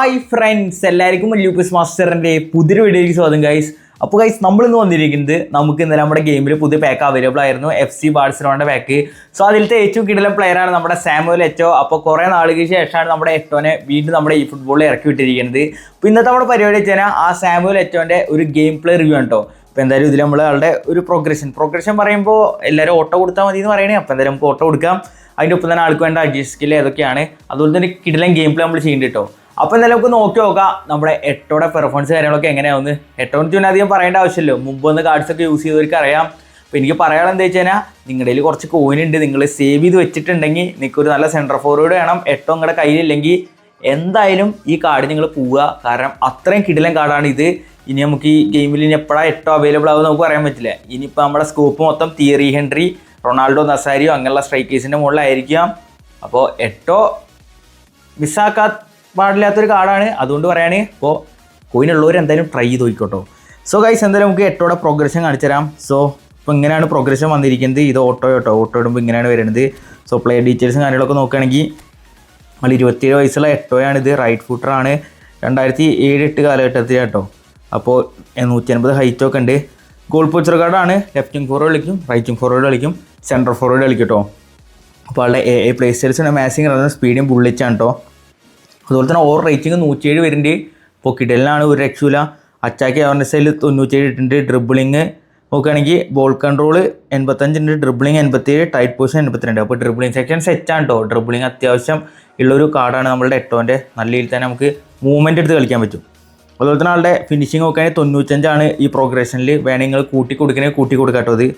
Hi friends, എല്ലാവർക്കും Lucas മാസ്റ്ററിൻ്റെ പുതിയൊരു വീഡിയോയ്ക്ക് സ്വാഗതം ഗൈസ്. അപ്പോൾ ഗൈസ്, നമ്മളിന്ന് വന്നിരിക്കുന്നത് നമുക്ക് ഇന്നലെ നമ്മുടെ ഗെയിമിൽ പുതിയ പാക്ക് അവൈലബിൾ ആയിരുന്നു, FC ബാഴ്സലോണയുടെ പാക്ക്. സോ അതിലത്തെ ഏറ്റവും കിടിലൻ പ്ലെയറാണ് നമ്മുടെ സാമുവൽ എറ്റോ. അപ്പോൾ കുറേ നാളുകൾക്ക് ശേഷമാണ് നമ്മുടെ എറ്റോനെ വീണ്ടും നമ്മുടെ ഈ ഫുട്ബോളിൽ ഇറക്കി വിട്ടിരിക്കുന്നത്. അപ്പോൾ ഇന്നത്തെ നമ്മുടെ പരിപാടി വെച്ചാൽ ആ സാമുവൽ എറ്റോൻ്റെ ഒരു ഗെയിം പ്ലേ റിവ്യൂ ആണ് കേട്ടോ. അപ്പോൾ എന്തായാലും ഇതിൽ നമ്മൾ ആളുടെ ഒരു പ്രോഗ്രഷൻ പറയുമ്പോൾ എല്ലാവരും ഓട്ടോ കൊടുത്താൽ മതി എന്ന് പറയണേ. അപ്പോൾ എന്തായാലും നമുക്ക് ഓട്ടോ കൊടുക്കാം. അതിൻ്റെ ഒപ്പം തന്നെ ആൾക്ക് വേണ്ട അഡ്ജസ്റ്റ് സ്കിൽ ഏതൊക്കെയാണ്, അതുപോലെ തന്നെ കിടിലൻ ഗെയിം പ്ലേ നമ്മൾ ചെയ്യുന്നുണ്ട് കേട്ടോ. അപ്പോൾ എന്തായാലും നമുക്ക് നോക്കി നോക്കാം നമ്മുടെ എട്ടോയുടെ പെർഫോമൻസ് കാര്യങ്ങളൊക്കെ എങ്ങനെയാവുന്നത്. എട്ടോന്ന് വെച്ചാൽ അധികം പറയേണ്ട ആവശ്യമില്ല, മുമ്പ് വന്ന് കാർഡ്സൊക്കെ യൂസ് ചെയ്തവർക്ക് അറിയാം. അപ്പോൾ എനിക്ക് പറയാനുള്ള എന്താ വെച്ച് കഴിഞ്ഞാൽ, നിങ്ങളുടെ കയ്യിൽ കുറച്ച് കോയിനുണ്ട്, നിങ്ങൾ സേവ് ചെയ്ത് വെച്ചിട്ടുണ്ടെങ്കിൽ നിങ്ങൾക്ക് ഒരു നല്ല സെൻറ്റർ ഫോർവേഡ് വേണം. എട്ടോ നിങ്ങളുടെ കയ്യിലില്ലെങ്കിൽ എന്തായാലും ഈ കാർഡ് നിങ്ങൾ പോവുക, കാരണം അത്രയും കിടിലൻ കാർഡാണ് ഇത്. ഇനി നമുക്ക് ഈ ഗെയിമിൽ ഇനി എപ്പോഴാണ് എട്ടോ അവൈലബിൾ ആവുമെന്ന് നമുക്ക് പറയാൻ പറ്റില്ല. ഇനിയിപ്പോൾ നമ്മുടെ സ്കോപ്പ് മൊത്തം തിയറി ഹെൻറി, റൊണാൾഡോ നസാരിയോ അങ്ങനെയുള്ള സ്ട്രൈക്കേഴ്സിൻ്റെ മുകളിലായിരിക്കാം. അപ്പോൾ എട്ടോ മിസ്സാക്കാൻ പാടില്ലാത്തൊരു കാർഡാണ്, അതുകൊണ്ട് പറയാണ്. ഇപ്പോൾ കോയിനുള്ളവർ എന്തായാലും ട്രൈ ചെയ്ത് നോക്കിക്കോട്ടോ. സോ ഗൈസ്, എന്തായാലും നമുക്ക് എട്ടോടെ പ്രോഗ്രഷൻ കാണിച്ചു തരാം. സോ ഇപ്പോൾ ഇങ്ങനെയാണ് പ്രോഗ്രഷൻ വന്നിരിക്കുന്നത്. ഇത് ഓട്ടോ ഇടുമ്പോൾ ഇങ്ങനെയാണ് വരുന്നത്. സോ പ്ലെയർ ഡീറ്റെയിൽസും കാര്യങ്ങളൊക്കെ നോക്കുകയാണെങ്കിൽ നമ്മൾ 27 വയസ്സുള്ള എട്ടോയാണിത്. റൈറ്റ് ഫുട്ടറാണ്, 2007-8 കാലഘട്ടത്തിൽ കേട്ടോ. അപ്പോൾ 180 ഹൈറ്റൊക്കെ ഉണ്ട്. ഗോൾ പോച്ചർ കാർഡാണ്. ലെഫ്റ്റിംഗ് ഫോർവേഡ് കളിക്കും, റൈറ്റിംഗ് ഫോർവേഡ് കളിക്കും, സെൻട്രൽ ഫോർവേഡ് കളിക്കും കേട്ടോ. അപ്പോൾ ആളുടെ പ്ലേ സ്റ്റൈൽസ് മാസിങ് സ്പീഡിയും ബുള്ളിച്ചാണ് കേട്ടോ. അതുപോലെ തന്നെ ഓവർ റേറ്റിംഗ് 107 വരുന്നുണ്ട്. ഇപ്പോൾ കിടലിനാണ് ഒരു രക്ഷയില്ല. അറ്റാക്ക് അവർനെസ്സിൽ 97 ഇട്ടുണ്ട്. ഡ്രിബിളിങ് നോക്കുകയാണെങ്കിൽ ബോൾ കൺട്രോൾ 85 ഉണ്ട്, ഡ്രിബിളിങ് 87, ടൈറ്റ് പൊസിഷൻ 82. അപ്പോൾ ഡ്രിബിളിങ് സെക്ഷൻ സെറ്റാണ് കേട്ടോ. ഡ്രിബിളിങ് അത്യാവശ്യം ഉള്ളൊരു കാർഡാണ് നമ്മളുടെ എട്ടോൻ്റെ. നല്ല രീതിയിൽ തന്നെ നമുക്ക് മൂവ്മെൻറ്റ് എടുത്ത് കളിക്കാൻ പറ്റും. അതുപോലെ തന്നെ ആളുടെ ഫിനിഷിങ് നോക്കുകയാണെങ്കിൽ 95 ഈ പ്രോഗ്രഷനിൽ. വേണമെങ്കിൽ നിങ്ങൾ കൂട്ടി കൊടുക്കാം കേട്ടോ. അത്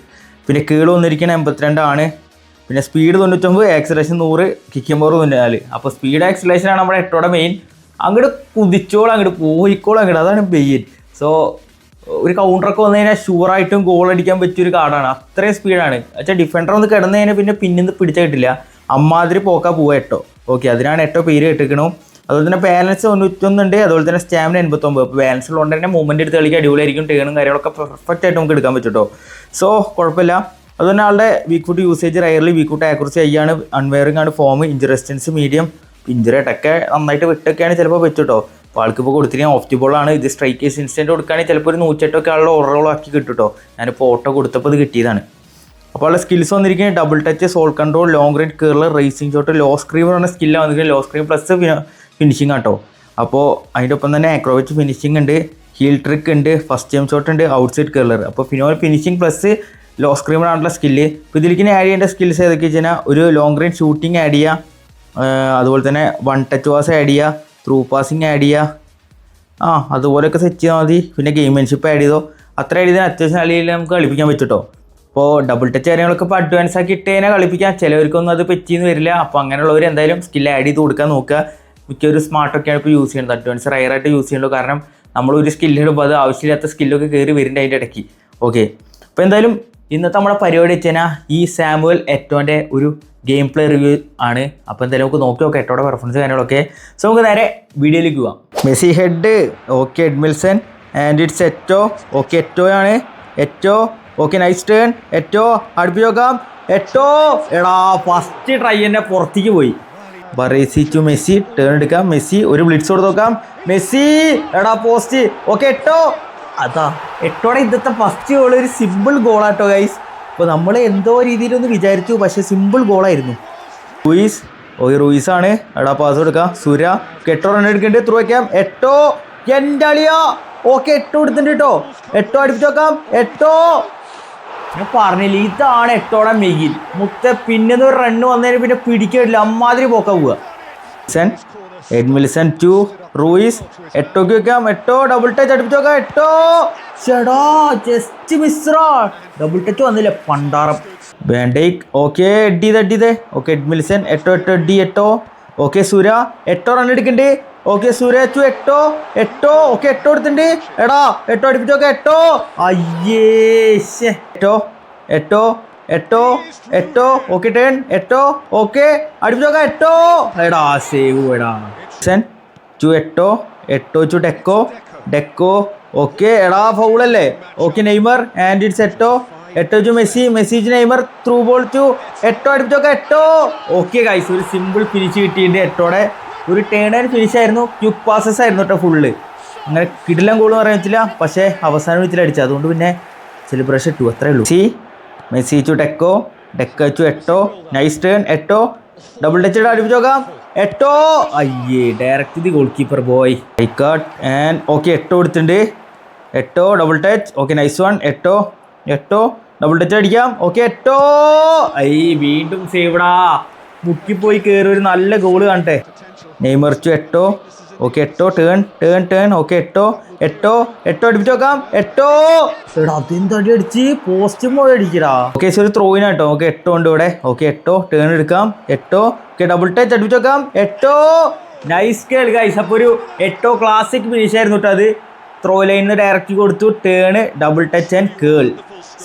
പിന്നെ കീഴ് വന്നിരിക്കുന്ന 82 ആണ്. പിന്നെ സ്പീഡ് 99, ആക്സിലേഷൻ 100, കിക്കിംഗ് പവർ 94. അപ്പോൾ സ്പീഡ് ആക്സിലേഷനാണ് നമ്മുടെ എട്ടോടെ മെയിൻ. അങ്ങോട്ട് കുതിച്ചോളം, അങ്ങോട്ട് പോയിക്കോളം, അങ്ങോട്ട് അതാണ് മെയിൻ. സോ ഒരു കൗണ്ടറൊക്കെ വന്നു കഴിഞ്ഞാൽ ഷുവറായിട്ടും ഗോൾ അടിക്കാൻ പറ്റിയൊരു കാർഡാണ്. അത്രയും സ്പീഡാണ്. വെച്ചാൽ ഡിഫൻഡർ ഒന്ന് കിടന്നു കഴിഞ്ഞാൽ പിന്നെ പിന്നിന്ന് പിടിച്ചാൽ കിട്ടില്ല. അമ്മാതിരി പോക്കാ പോവുക എട്ടോ. ഓക്കെ, അതിനാണ് എട്ടോ പേര് കിട്ടിക്കണം. അതുപോലെ തന്നെ ബാലൻസ് 91 ഉണ്ട്. അതുപോലെ തന്നെ സ്റ്റാമിന 89. അപ്പോൾ ബാലൻസ് ഉള്ളതുകൊണ്ട് തന്നെ മൂവ്മെൻറ്റ് എടുത്ത് കളിക്കാൻ അടിപൊളിയായിരിക്കും. ടേണും കാര്യങ്ങളൊക്കെ പെർഫെക്റ്റ് ആയിട്ട് നമുക്ക് എടുക്കാൻ പറ്റും കേട്ടോ. സോ കുഴപ്പമില്ല. അതുപോലെ ആളുടെ weak foot usage rarely, weak foot accuracy ഹൈയാണ്, അൺവെയറിംഗ് ആണ്, form, injury resistance medium. Injury അറ്റൊക്കെ നന്നായിട്ട് വിട്ടൊക്കെയാണ് ചിലപ്പോൾ പറ്റും കേട്ടോ. അപ്പോൾ ആൾക്ക് ഇപ്പോൾ കൊടുത്തിരിക്കുക ഓഫ് ദി ബോളാണ്. ഇത് സ്ട്രൈക്കേഴ്സ് ഇൻസ്റ്റൻറ്റ് കൊടുക്കുകയാണെങ്കിൽ ചിലപ്പോൾ ഒരു 108 ആളുടെ ഓവറോൾ ആക്കി കിട്ടും കേട്ടോ. ഞാനിപ്പോൾ ഓട്ടോ കൊടുത്തപ്പോൾ ഇത് കിട്ടിയതാണ്. അപ്പോൾ ആളുടെ സ്കിൽസ് വന്നിരിക്കുന്നത് double touch, sole control, long range curler, racing shot, low scream പറഞ്ഞ സ്കില്ലാണ് വന്നിരിക്കുന്നത്. ലോ സ്ക്രീം പ്ലസ് ഫിനിഷിംഗ് ആട്ടോ. അപ്പോൾ അതിൻ്റെ ഒപ്പം തന്നെ ആക്രോബാറ്റ് ഫിനിഷിംഗ് ഉണ്ട്, ഹീൽ ട്രിക്ക് ഉണ്ട്, ഫസ്റ്റ് ടൈം ഷോട്ട് ഉണ്ട്, ഔട്ട് സൈഡ് കേർലർ. അപ്പോൾ ഫിനിഷിംഗ് പ്ലസ് ലോ സ്ക്രീമറാണുള്ള സ്കില്ല്. ഇപ്പോൾ ഇതിലേക്ക് ആഡ് ചെയ്യേണ്ട സ്കിൽസ് ഏതൊക്കെ വെച്ച് കഴിഞ്ഞാൽ, ഒരു ലോങ് റേഞ്ച് ഷൂട്ടിങ് ആഡ് ചെയ്യുക, അതുപോലെ തന്നെ വൺ ടച്ച് പാസ് ആഡ് ചെയ്യുക, ത്രൂ പാസിങ് ആഡ് ചെയ്യുക, അതുപോലെയൊക്കെ സെറ്റ് ചെയ്താൽ മതി. പിന്നെ ഗെയിംമാൻഷിപ്പ് ആഡ് ചെയ്തോ. അത്ര ആഡ് ചെയ്താൽ അത്യാവശ്യം നല്ല രീതിയിൽ നമുക്ക് കളിപ്പിക്കാൻ പറ്റും കേട്ടോ. അപ്പോൾ ഡബിൾ ടച്ച് കാര്യങ്ങളൊക്കെ ഇപ്പോൾ അഡ്വാൻസ് ആക്കി ഇട്ട് കഴിഞ്ഞാൽ കളിപ്പിക്കാം. ചിലവർക്കൊന്നും അത് പറ്റിയെന്ന് വരില്ല. അപ്പോൾ അങ്ങനെയുള്ളവർ എന്തായാലും സ്കില്ല് ആഡ് ചെയ്ത് കൊടുക്കാൻ നോക്കുക. മിക്കൊരു സ്മാർട്ടൊക്കെയാണ് ഇപ്പോൾ യൂസ് ചെയ്യുന്നത്. അഡ്വാൻസ് റയറായിട്ട് യൂസ് ചെയ്യുള്ളൂ. കാരണം നമ്മളൊരു സ്കില്ലിടുമ്പോൾ അത് ആവശ്യമില്ലാത്ത സ്കില്ലൊക്കെ കയറി വരുന്നുണ്ട് അതിൻ്റെ ഇടയ്ക്ക്. ഓക്കെ, അപ്പോൾ എന്തായാലും ഇന്നത്തെ നമ്മുടെ പരിപാടി വെച്ച് കഴിഞ്ഞാൽ ഈ സാമുവൽ എറ്റോൻ്റെ ഒരു ഗെയിം പ്ലേ റിവ്യൂ ആണ്. അപ്പോൾ എന്തായാലും നമുക്ക് നോക്കാം എട്ടോയുടെ പെർഫോമൻസ് കാര്യങ്ങളൊക്കെ. സോ നമുക്ക് നേരെ വീഡിയോയിലേക്ക് പോവാം. Messi head, okay, Edmilson and it's Eto'o. Okay, എറ്റോയാണ്. Eto'o, okay, nice turn. Eto'o അടുപ്പിച്ച് നോക്കാം. എറ്റോ, എടാ ഫസ്റ്റ് ട്രൈ തന്നെ പുറത്തേക്ക് പോയി. ബറേസി ടു മെസ്സി, ടേൺ എടുക്കാം. മെസ്സി ഒരു ബ്ലിറ്റ്സ് കൊടുത്ത് നോക്കാം. മെസ്സി, എടാ പോസ്റ്റ്. ഓക്കെ, എറ്റോ, അതാ എട്ടോടെ ഇന്നത്തെ ഫസ്റ്റ് ഗോൾ ഒരു സിമ്പിൾ ഗോളാട്ടോ ഗൈസ്. അപ്പോൾ നമ്മൾ എന്തോ രീതിയിലൊന്ന് വിചാരിച്ചു, പക്ഷേ സിമ്പിൾ ഗോളായിരുന്നു. റൂയിസ്, ഓക്കെ, റൂയിസാണ്. എടാ പാസ് കൊടുക്കാം. സുര, എട്ടോ റൺ എടുക്കേണ്ടത്, ത്രൂ വയ്ക്കാം. എട്ടോ, എൻ്റെ അളിയാ. ഓക്കെ, എട്ടോ എടുത്തിട്ടുണ്ട് കേട്ടോ. എട്ടോ അടുപ്പിച്ച് നോക്കാം. എട്ടോ, ഞാൻ പറഞ്ഞില്ല, ഇതാണ് എട്ടോടെ മെയിൻ മുത്ത. പിന്നെ ഒരു റണ്ണ് വന്നതിന് പിന്നെ പിടിക്കില്ല, അമ്മാതിരി പോക്കാൻ പോവുക. എഡ്മിൽസൺ ടു റൂയിസ്, എട്ടോക്ക് വെക്കാം. എട്ടോ ഡബിൾ ടച്ച് അടുപ്പിച്ച് നോക്കാം. എട്ടോ, ചേടാ ജസ്റ്റ് മിസ്റാ, ഡബിൾ ടച്ച് വന്നില്ല പണ്ടാറം. ബാൻഡേക്ക്, ഓക്കെ, എഡ്ഡിതേ. ഓക്കെ, എഡ്മിൽസൺ, എട്ടോ എഡ്ഡി. എട്ടോ, ഓക്കെ, സുര, എട്ടോ റൺ എടുക്കണ്ട്. ഓക്കെ, സുര ടു എട്ടോ. ഓക്കെ, എട്ടോ എടുത്തിട്ടുണ്ട്. എടാ എട്ടോ അടുപ്പിച്ച് നോക്കാം. എട്ടോ, അയ്യേ, എട്ടോ, ഓക്കെ, ടേൺ. എട്ടോ, ഓക്കെ, അടുപ്പിച്ച് നോക്കാം. എട്ടോ, എടാ സേവ്. എടാ ടു എട്ടോ ടു ഡെക്കോ, ഓക്കെ, എടാ ഫൗളല്ലേ. Okay, Neymar and it's Eto'o to Messi to Neymar, through ball to Eto'o അടുപ്പിച്ച് നോക്കാം. എട്ടോ, ഓക്കെ ഗൈസ്, ഒരു സിമ്പിൾ ഫിനിഷ് കിട്ടിയിട്ടുണ്ട് എട്ടോടെ. ഒരു ടേൺ ആൻഡ് ഫിനിഷ് ആയിരുന്നു, ക്യുക്ക് പാസസ് ആയിരുന്നു കേട്ടോ ഫുള്ള്. അങ്ങനെ കിടിലം ഗോൾ പറയാൻ പറ്റില്ല, പക്ഷേ അവസാന വിധത്തിൽ അടിച്ചു. അതുകൊണ്ട് പിന്നെ സെലിബ്രേഷൻ ഇട്ടു, അത്രേ ഉള്ളൂ. Messi to Deco, Deco to Eto'o, nice turn, Eto'o double touch അടുപ്പിച്ച് നോക്കാം, എട്ടോ അയ്യേ direct the goalkeeper boy. I cut and okay Eto'o എടുത്തിട്ടുണ്ട്, Eto'o double touch, okay nice one, Eto'o double touch അടിക്കാം, okay Eto'o ഐ വീണ്ടും സേവ്ഡാ, മുക്കിപ്പോയി കയറി ഒരു നല്ല ഗോള് കാണട്ടെ. Neymar to Eto'o, okay Eto'o turn, okay എട്ടോ അടുപ്പിച്ച് നോക്കാം, എട്ടോ എടാ അതെന്തടി അടിച്ച് പോസ്റ്റും പോയി അടിക്കടാ. ഓക്കെ ഒരു ത്രോയിനാട്ടോ, ഓക്കെ എട്ടോ ഉണ്ട് ഇവിടെ, ഓക്കെ എട്ടോ ടേൺ എടുക്കാം, എട്ടോ ഓക്കെ ഡബിൾ ടച്ച് അടുപ്പിച്ച് നോക്കാം, എട്ടോ നൈസ് കേൾ ഗൈസ്. അപ്പോൾ ഒരു എട്ടോ ക്ലാസിക് ഫിനിഷ് ആയിരുന്നു കേട്ടോ അത്. ത്രോ ലൈനിന്ന് ഡയറക്റ്റ് കൊടുത്തു, turn double touch and curl.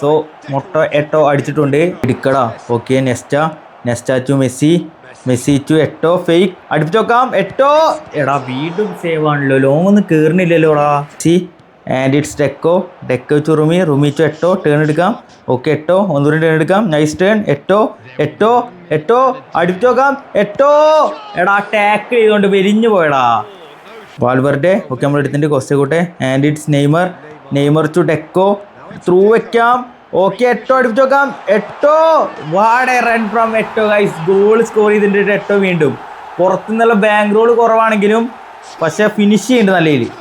So Eto'o അടിച്ചിട്ടുണ്ട്, ഇടിക്കടാ. Okay Nesta to Messi to Eto'o, fake അടുപ്പിച്ച് നോക്കാം, എട്ടോ എടാ വീണ്ടും സേവ് ആണല്ലോ, ലോങ് ഒന്നും കയറുന്നില്ലല്ലോടാ. And it's Deco to Rumi to Eto'o, turn എടുക്കാം, ഓക്കെ എട്ടോ ഒന്നുകൂടി ടേൺ എടുക്കാം, നൈസ് ടേൺ, എട്ടോ അടുപ്പിച്ച് നോക്കാം, എട്ടോ എടാ ടാക്കിൾ ചെയ്തുകൊണ്ട് വെരിഞ്ഞു പോയടാ. വാൾവെർഡെ ഓക്കെ നമ്മൾ എടുത്തിട്ട് കോസ്റ്റേക്കോട്ടെ. And it's Neymar to Deco, through വെക്കാം, ഓക്കെ എട്ടോ അടുപ്പിച്ച് നോക്കാം, Eto'o what a run from Eto'o guys. Goal score ചെയ്തിട്ട് എട്ടോ വീണ്ടും പുറത്തുനിന്നുള്ള ബാങ്ക് റോൾ കുറവാണെങ്കിലും പക്ഷെ ഫിനിഷ് ചെയ്യുന്നുണ്ട് നല്ല രീതിയിൽ.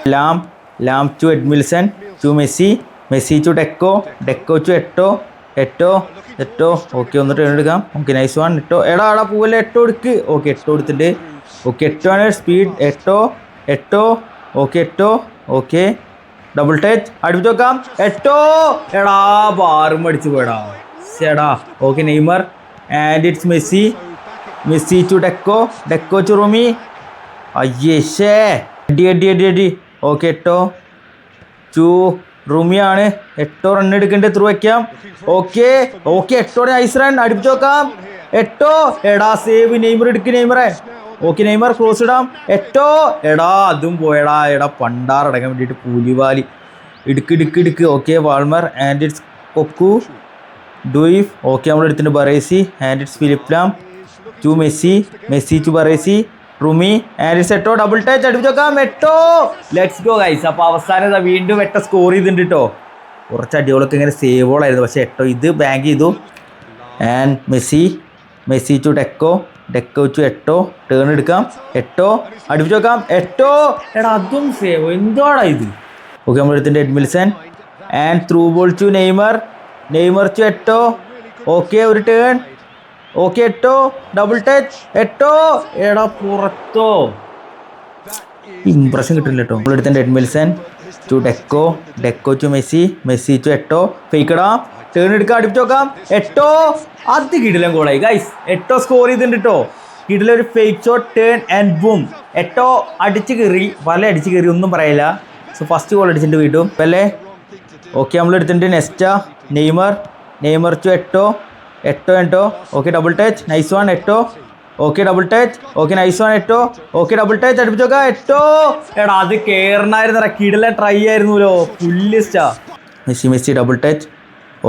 Lahm to Edmilson to Messi to Deco to Eto'o okay ഒന്ന് ടേൺ എടുക്കാം, ഓക്കെ നൈസ് വൺ, എടാ പൂവല്ലേ എട്ടോ എടുക്ക്, ഓക്കെ എട്ടോ എടുത്തിട്ട്, ഓക്കെ എട്ടോ ആണ് സ്പീഡ്, എട്ടോ ഓക്കെ ഡബിൾ ടച്ച് അടുപ്പിച്ച് നോക്കാം, എട്ടോ എടാ ബാറും അടിച്ചു പോയടാ ചേടാ. Okay Neymar and it's Messi to Deco to Rumi, അയ്യേ ഷേ അടി. ഓക്കെ എട്ടോ ടു റുമിയാണ്, എട്ടോ റൺ എടുക്കേണ്ടത്, ത്രൂ വയ്ക്കാം, ഓക്കെ എട്ടോടെ നൈസ് റൺ അടുപ്പിച്ച് നോക്കാം, എട്ടോ എടാ സേവ്, നെയ്മർ എടുക്ക്, ഓക്കെ നെയ്മർ ക്രോസ് ഇടാം, എട്ടോ എടാ അതും പോയടാ, പണ്ടാറടക്കാൻ വേണ്ടിയിട്ട് പൂലിവാലി ഇടുക്ക്. ഓക്കെ വാൾമർ ആൻഡ് ഇറ്റ്സ് കൊക്കു ഡുയിഫ്, ഓക്കെ നമ്മൾ എടുത്തിട്ട് Baresi and it's Philipp Lahm to Messi to Baresi, Rumi and it's Eto'o double touch അടുപ്പിച്ച് നോക്കാം, എട്ടോ ലെറ്റ്സ് ഗോ ഗൈസ്. അപ്പോൾ അവസാനം വീണ്ടും എട്ടോ സ്കോർ ചെയ്തിട്ടുണ്ട് കേട്ടോ. കുറച്ച് അടികളൊക്കെ ഇങ്ങനെ സേവോളായിരുന്നു, പക്ഷേ എട്ടോ ഇത് ബാങ്ക് ചെയ്തു. And Messi to Deco to Eto'o, turn എടുക്കാം, എട്ടോ അടുപ്പിച്ച് നോക്കാം, എട്ടോ എടാ അതും സേവ്, എന്തോടാ ഇത്. ഓക്കെ നമ്മൾ എടുത്തിട്ട് Edmilson and through ball to Neymar to Eto'o, okay ഒരു turn, okay Eto'o double touch, Eto'o എടാ പുറത്തോ, ഇംപ്രഷൻ കിട്ടില്ല കേട്ടോ. നമ്മൾ എടുത്തിട്ട് Edmilson to Deco to Messi to Eto'o, ഫേക്കടാ ടേൺ എടുക്കാം, അടുപ്പിച്ച് നോക്കാം, എട്ടോ അത് കിടിലം ഗോളായി ഗൈസ്. എട്ടോ സ്കോർ ചെയ്തിട്ടുണ്ട് കേട്ടോ, കിടിലൊരു fake shot, turn and boom. Eto'o അടിച്ച് കയറി ഒന്നും പറയില്ല. സോ ഫസ്റ്റ് ഗോൾ അടിച്ചിട്ടുണ്ട് വീണ്ടും അല്ലേ. ഓക്കെ നമ്മൾ എടുത്തിട്ടുണ്ട് Nesta Neymar to Eto'o, okay double touch nice one, Eto'o okay double touch, okay nice one, Eto'o okay double touch അടുപ്പിച്ച് നോക്കാം, എട്ടോ എടാ അത് കയറണായിരുന്നടാ, കിടിലൻ ട്രൈ ആയിരുന്നല്ലോ, ഫുള്ളിസ്റ്റാ. Messi double touch,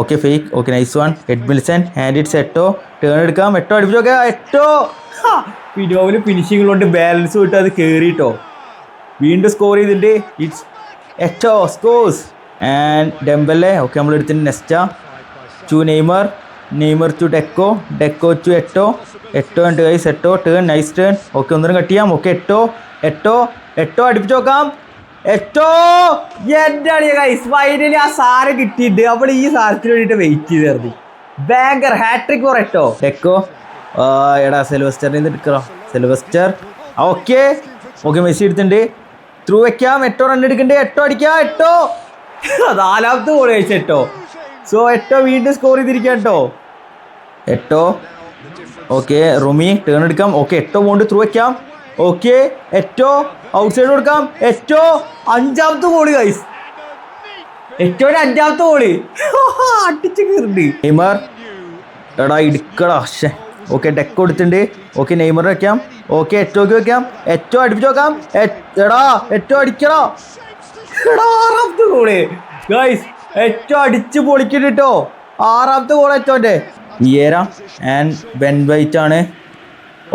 okay fake, okay nice one, Edmilson and it's Eto'o, turn എടുക്കാം, Eto'o അടുപ്പിച്ച് നോക്കാം, എട്ടോ പിന്നോവിന് ഫിനിഷിംഗ് കൊണ്ട് ബാലൻസ് വിട്ട് അത് കയറിയിട്ടോ. വീണ്ടും സ്കോർ ചെയ്തിട്ട് ഇറ്റ്സ് എട്ടോ സ്കോർസ് ആൻഡ് ഡെംബലെ, ഓക്കെ നമ്മൾ എടുത്തിട്ട് Nesta to Neymar to Deco to Eto'o ഉണ്ട് guys, Eto'o turn nice turn, okay ഒന്നും കട്ട് ചെയ്യാം, ഓക്കെ എട്ടോ അടുപ്പിച്ച് നോക്കാം, എട്ടോ എൻ്റെ അടിയ ഗൈസ് ഫൈനലി ആ സാറ് കിട്ടിയിട്ട് അപ്പോൾ ഈ സാരത്തിന് വേണ്ടിയിട്ട് വെയിറ്റ് ചെയ്തായിരുന്നു. ബാങ്കർ ഹാട്രിക് ഫോർ എട്ടോ ഡെക്കോ, എടാ സെൽവസ്റ്ററിന് എടുക്കറോ, ഓക്കെ മെസ്സി എടുത്തിട്ടുണ്ട്, ത്രൂ വെക്കാം, എട്ടോ റൺ എടുക്കണ്ടേ, എട്ടോ അടിക്കാം, എട്ടോ നാലാമത്തെ ഗോൾ കഴിച്ച എട്ടോ. സോ എട്ടോ വീണ്ടും സ്കോർ ചെയ്തിരിക്കാം കേട്ടോ, എട്ടോ ഓക്കെ റുമി ടേൺ എടുക്കാം, ഓക്കെ എട്ടോ പോണ്ട് ത്രൂ വെക്കാം, ഓക്കെ എട്ടോ ഔട്ട് സൈഡ് കൊടുക്കാം, എട്ടോ അഞ്ചാമത്തെ ഗോള് ഗൈസ്, എട്ടോയുടെ അഞ്ചാമത്തെ ഗോള് അടിച്ച് കയറുണ്ട്. നെയ്മർ എടാ ഇടുക്കടാ, ഓക്കെ ഡെക്കോ എടുത്തിട്ടുണ്ട്, ഓക്കെ നെയ്മർ വെക്കാം, ഓക്കെ എട്ടോക്ക് വെക്കാം, എട്ടോ അടുപ്പിച്ച് നോക്കാം, എടാ എട്ടോ അടിക്കടാ, എടാ ആറാമത്തെ ഗോള് ഗൈസ്, എട്ടോ അടിച്ച് പൊളിക്കിട്ട് കേട്ടോ, ആറാമത്തെ ഗോൾ എറ്റോൻ്റെ. വിയേര ആൻഡ് ബെൻ വൈറ്റ് ആണ്,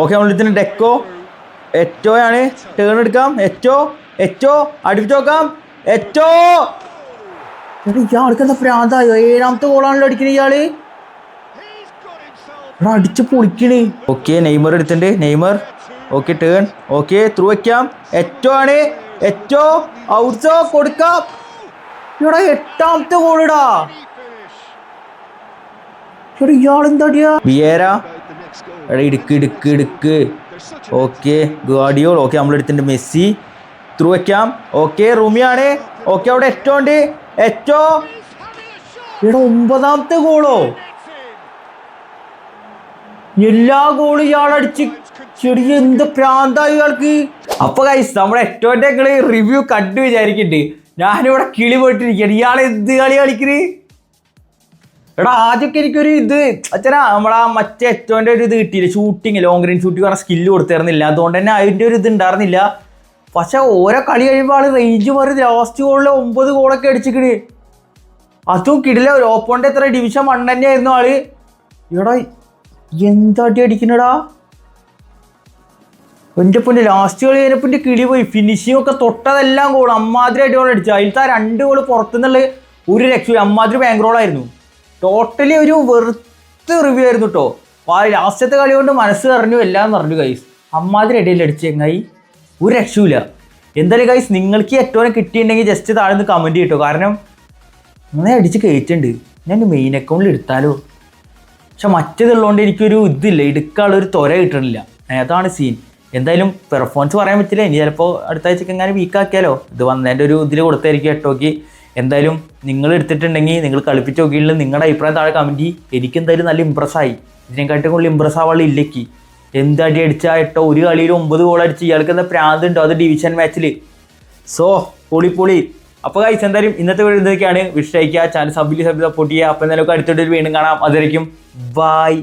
ഓക്കെ നമ്മൾ ഇതിന് ഡെക്കോ എറ്റോയാണ്, ടേൺ എടുക്കാം. എറ്റോ അടുപ്പിച്ച് നോക്കാം. എറ്റോ ഇയാൾക്ക് എന്താ പ്രാന്തായോ? 7ാമത്തെ ഗോളാണല്ലോ അടിക്കണേ ഇയാള്. അടിച്ച് പൊളിക്കണേ. ഓക്കെ നെയ്മർ എടുത്തിട്ടുണ്ട്. Neymar okay turn okay through വയ്ക്കാം. എറ്റോ ആണ്. എറ്റോ ഔട്ട്സോ കൊടുക്കാം. ഇവിടെ 8ാമത്തെ ഗോളിടാ. ഇവിടെ ഇയാളെന്താടിയാ? വിയേര ഇടുക്ക്. ഓക്കെ ഗാഡിയോൾ ഓക്കെ നമ്മളെടുത്തിട്ടുണ്ട്. മെസ്സി ത്രൂ വയ്ക്കാം. ഓക്കെ റൂമിയാണ്. ഓക്കെ അവിടെ എറ്റോ ഉണ്ട്. എറ്റോ ഇവിടെ 9ാമത്തെ ഗോളോ? എല്ലാ ഗോളും ഇയാളടിച്ച് ചെറിയ എന്ത് പ്രാന്തായി ഇയാൾക്ക്. അപ്പൊ ഗൈസ് നമ്മുടെ എറ്റോന്റെ റിവ്യൂ കണ്ടു വിചാരിക്കുന്നുണ്ട്. ഞാനിവിടെ കിളി പോയിട്ടിരിക്കുകയാണ്. ഇയാൾ എന്ത് കളി കളിക്കണ്? എടാ ആദ്യമൊക്കെ എനിക്കൊരു ഇത് അച്ഛനാ നമ്മളാ മറ്റേ എറ്റോന്റെ ഒരു ഇത് കിട്ടിയില്ല. ഷൂട്ടിങ് ലോങ് റേഞ്ച് ഷൂട്ടിങ് പറഞ്ഞ സ്കില്ല് കൊടുത്തിരുന്നില്ല. അതുകൊണ്ട് തന്നെ അതിൻ്റെ ഒരു ഇത് ഉണ്ടായിരുന്നില്ല. പക്ഷെ ഓരോ കളി കഴിയുമ്പോൾ ആള് റേഞ്ച് മാറി ലാസ്റ്റ് ഗോളിൽ 9 ഗോളൊക്കെ അടിച്ചിക്കണ്. അതും കിടില. ഓപ്പോണ്ട് എത്ര ഡിവിഷൻ 1 തന്നെയായിരുന്നു ആള്. എടാ എന്താട്ടി അടിക്കണടാ എൻ്റെ പൊന്നെ. ലാസ്റ്റ് കളി കഴിഞ്ഞപ്പോൾ കിളി പോയി. ഫിനിഷിംഗ് ഒക്കെ തൊട്ടതെല്ലാം ഗോൾ അമ്മാതിരി ഗോൾ അടിച്ചു. അതിലത്തെ ആ 2 ഗോൾ പുറത്തുനിന്നുള്ള ഒരു രക്ഷ അമ്മാതിരി ബാങ്ക് റോളായിരുന്നു. ടോട്ടലി ഒരു വെറുത്ത് റിവ്യൂ ആയിരുന്നു കേട്ടോ. ലാസ്റ്റത്തെ കളി കൊണ്ട് മനസ്സ് പറഞ്ഞു എല്ലാം പറഞ്ഞു ഗൈസ്. അമ്മാതിരി ഇടയിൽ അടിച്ച് ചങ്ങായി ഒരു രക്ഷയില്ല. എന്തായാലും ഗൈസ് നിങ്ങൾക്ക് ഏറ്റവും കിട്ടിയിട്ടുണ്ടെങ്കിൽ ജസ്റ്റ് താഴെ നിന്ന് കമൻറ്റ് ചെയ്യട്ടോ. കാരണം അങ്ങനെ അടിച്ച് കയറ്റുണ്ട്. ഞാൻ മെയിൻ അക്കൗണ്ടിൽ എടുത്താലോ? പക്ഷെ മറ്റേതുള്ളതുകൊണ്ട് എനിക്കൊരു ഇതില്ല, എടുക്കാനുള്ളൊരു ത്വര കിട്ടണില്ല. അതാണ് സീൻ. എന്തായാലും പെർഫോമൻസ് പറയാൻ പറ്റില്ല. ഇനി ചിലപ്പോൾ അടുത്ത ആഴ്ചക്ക് എങ്ങനെ വീക്കാക്കിയാലോ. ഇത് വന്നതിൻ്റെ ഒരു ഇതിൽ കൊടുത്തായിരിക്കും എട്ടോക്ക്. എന്തായാലും നിങ്ങൾ എടുത്തിട്ടുണ്ടെങ്കിൽ നിങ്ങൾ കളിപ്പിച്ച് നോക്കിയില്ല. നിങ്ങളുടെ അഭിപ്രായം താഴെ കമൻറ്റ്. എനിക്കെന്തായാലും നല്ല ഇമ്പ്രസ്സായി. ഇതിനെക്കാട്ടും കൂടുതൽ ഇമ്പ്രസ് ആവാനുള്ള ഇല്ലേക്ക്. എന്തടി അടിച്ചാൽ എട്ടോ ഒരു കളിയിൽ 9 ഗോൾ അടിച്ച് ഇയാൾക്ക് എന്താ പ്രാന്തുണ്ടോ? അത് ഡിവിഷൻ മാച്ചിൽ. സോ പൊളി. അപ്പോൾ ഗൈസ് എന്തായാലും ഇന്നത്തെ വീഡിയോ ഇതൊക്കെയാണ്. വിഷയിക്കുക, ചാനൽ സപ്പോർട്ട് ചെയ്യുക. അപ്പോൾ എന്തായാലും അടുത്തോട്ട് വീണ്ടും കാണാം. അതായിരിക്കും ബൈ.